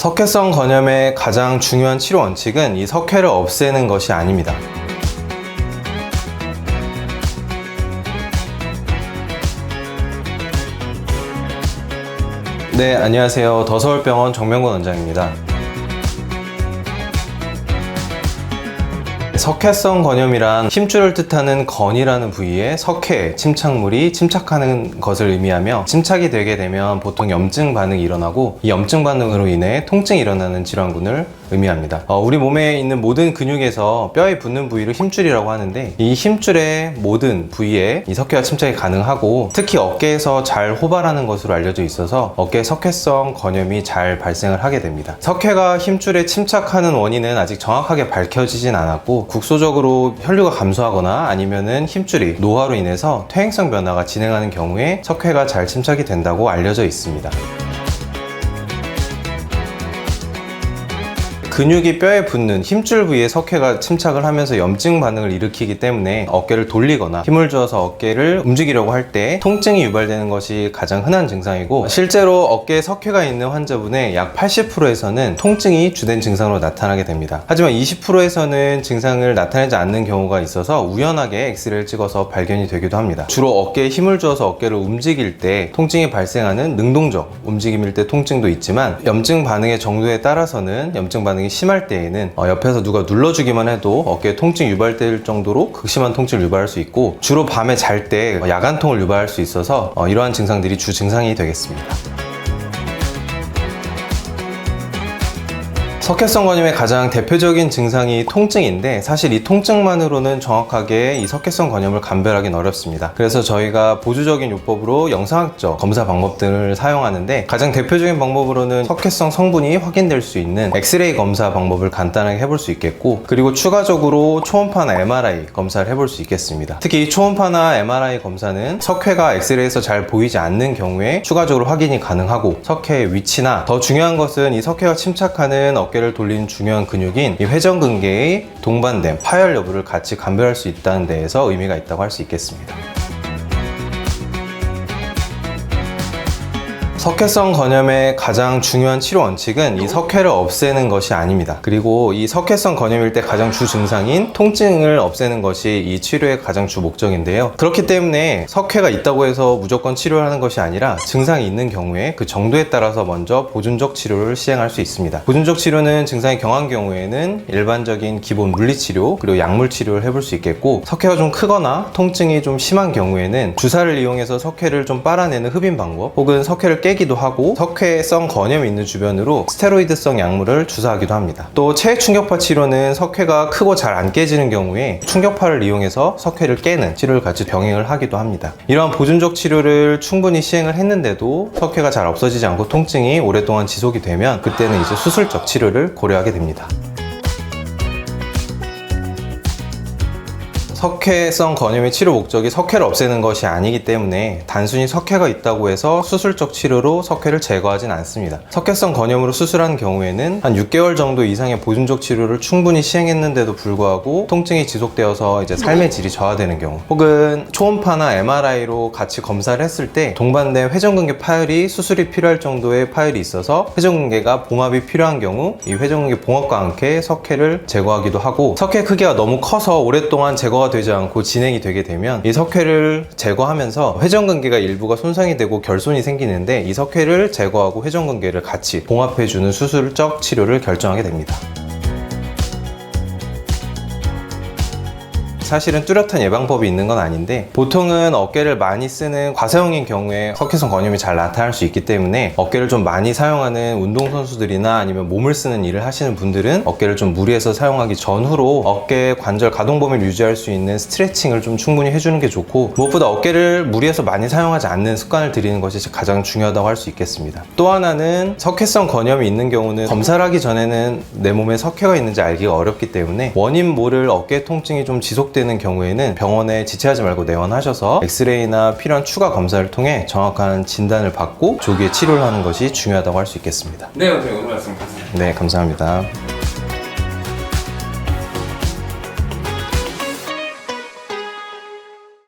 석회성 건염의 가장 중요한 치료 원칙은 이 석회를 없애는 것이 아닙니다. 네, 안녕하세요. 더서울병원 정명곤 원장입니다. 석회성 건염이란 힘줄을 뜻하는 건이라는 부위에 석회, 침착물이 침착하는 것을 의미하며 침착이 되게 되면 보통 염증 반응이 일어나고 이 염증 반응으로 인해 통증이 일어나는 질환군을 의미합니다. 우리 몸에 있는 모든 근육에서 뼈에 붙는 부위를 힘줄이라고 하는데 이 힘줄의 모든 부위에 이 석회와 침착이 가능하고 특히 어깨에서 잘 호발하는 것으로 알려져 있어서 어깨 석회성 건염이 잘 발생을 하게 됩니다. 석회가 힘줄에 침착하는 원인은 아직 정확하게 밝혀지진 않았고 국소적으로 혈류가 감소하거나 아니면은 힘줄이 노화로 인해서 퇴행성 변화가 진행하는 경우에 석회가 잘 침착이 된다고 알려져 있습니다. 근육이 뼈에 붙는 힘줄 부위에 석회가 침착을 하면서 염증 반응을 일으키기 때문에 어깨를 돌리거나 힘을 주어서 어깨를 움직이려고 할 때 통증이 유발되는 것이 가장 흔한 증상이고 실제로 어깨에 석회가 있는 환자분의 약 80%에서는 통증이 주된 증상으로 나타나게 됩니다. 하지만 20%에서는 증상을 나타내지 않는 경우가 있어서 우연하게 엑스레이를 찍어서 발견이 되기도 합니다. 주로 어깨에 힘을 주어서 어깨를 움직일 때 통증이 발생하는 능동적 움직임일 때 통증도 있지만 염증 반응의 정도에 따라서는 염증 반응이 심할 때에는 옆에서 누가 눌러주기만 해도 어깨에 통증이 유발될 정도로 극심한 통증을 유발할 수 있고 주로 밤에 잘 때 야간통을 유발할 수 있어서 이러한 증상들이 주 증상이 되겠습니다. 석회성 건염의 가장 대표적인 증상이 통증인데 사실 이 통증만으로는 정확하게 이 석회성 건염을 감별하기는 어렵습니다. 그래서 저희가 보조적인 요법으로 영상학적 검사 방법들을 사용하는데 가장 대표적인 방법으로는 석회성 성분이 확인될 수 있는 엑스레이 검사 방법을 간단하게 해볼 수 있겠고 그리고 추가적으로 초음파나 MRI 검사를 해볼 수 있겠습니다. 특히 이 초음파나 MRI 검사는 석회가 엑스레이에서 잘 보이지 않는 경우에 추가적으로 확인이 가능하고 석회의 위치나 더 중요한 것은 이 석회가 침착하는 어깨를 돌리는 중요한 근육인 이 회전근개의 동반됨, 파열 여부를 같이 감별할 수 있다는 데에서 의미가 있다고 할 수 있겠습니다. 석회성 건염의 가장 중요한 치료 원칙은 이 석회를 없애는 것이 아닙니다. 그리고 이 석회성 건염일 때 가장 주 증상인 통증을 없애는 것이 이 치료의 가장 주 목적인데요. 그렇기 때문에 석회가 있다고 해서 무조건 치료를 하는 것이 아니라 증상이 있는 경우에 그 정도에 따라서 먼저 보존적 치료를 시행할 수 있습니다. 보존적 치료는 증상이 경한 경우에는 일반적인 기본 물리치료 그리고 약물치료를 해볼 수 있겠고 석회가 좀 크거나 통증이 좀 심한 경우에는 주사를 이용해서 석회를 좀 빨아내는 흡인 방법 혹은 석회를 깨기도 하고 석회성 건염이 있는 주변으로 스테로이드성 약물을 주사하기도 합니다. 또 체액 충격파 치료는 석회가 크고 잘 안 깨지는 경우에 충격파를 이용해서 석회를 깨는 치료를 같이 병행을 하기도 합니다. 이러한 보존적 치료를 충분히 시행을 했는데도 석회가 잘 없어지지 않고 통증이 오랫동안 지속이 되면 그때는 이제 수술적 치료를 고려하게 됩니다. 석회성 건염의 치료 목적이 석회를 없애는 것이 아니기 때문에 단순히 석회가 있다고 해서 수술적 치료로 석회를 제거하진 않습니다. 석회성 건염으로 수술한 경우에는 한 6개월 정도 이상의 보존적 치료를 충분히 시행했는데도 불구하고 통증이 지속되어서 이제 삶의 질이 저하되는 경우 혹은 초음파나 MRI로 같이 검사를 했을 때 동반된 회전근개 파열이 수술이 필요할 정도의 파열이 있어서 회전근개가 봉합이 필요한 경우 이 회전근개 봉합과 함께 석회를 제거하기도 하고 석회 크기가 너무 커서 오랫동안 제거가 되지 않고 진행이 되게 되면 이 석회를 제거하면서 회전근개가 일부가 손상이 되고 결손이 생기는데 이 석회를 제거하고 회전근개를 같이 봉합해주는 수술적 치료를 결정하게 됩니다. 사실은 뚜렷한 예방법이 있는 건 아닌데 보통은 어깨를 많이 쓰는 과사용인 경우에 석회성 건염이 잘 나타날 수 있기 때문에 어깨를 좀 많이 사용하는 운동선수들이나 아니면 몸을 쓰는 일을 하시는 분들은 어깨를 좀 무리해서 사용하기 전후로 어깨 관절 가동 범위를 유지할 수 있는 스트레칭을 좀 충분히 해주는 게 좋고 무엇보다 어깨를 무리해서 많이 사용하지 않는 습관을 들이는 것이 가장 중요하다고 할 수 있겠습니다. 또 하나는 석회성 건염이 있는 경우는 검사를 하기 전에는 내 몸에 석회가 있는지 알기가 어렵기 때문에 원인 모를 어깨 통증이 좀 지속되는 경우에는 병원에 지체하지 말고 내원하셔서 엑스레이나 필요한 추가 검사를 통해 정확한 진단을 받고 조기에 치료를 하는 것이 중요하다고 할 수 있겠습니다. 네, 오늘 말씀 감사합니다. 네, 감사합니다.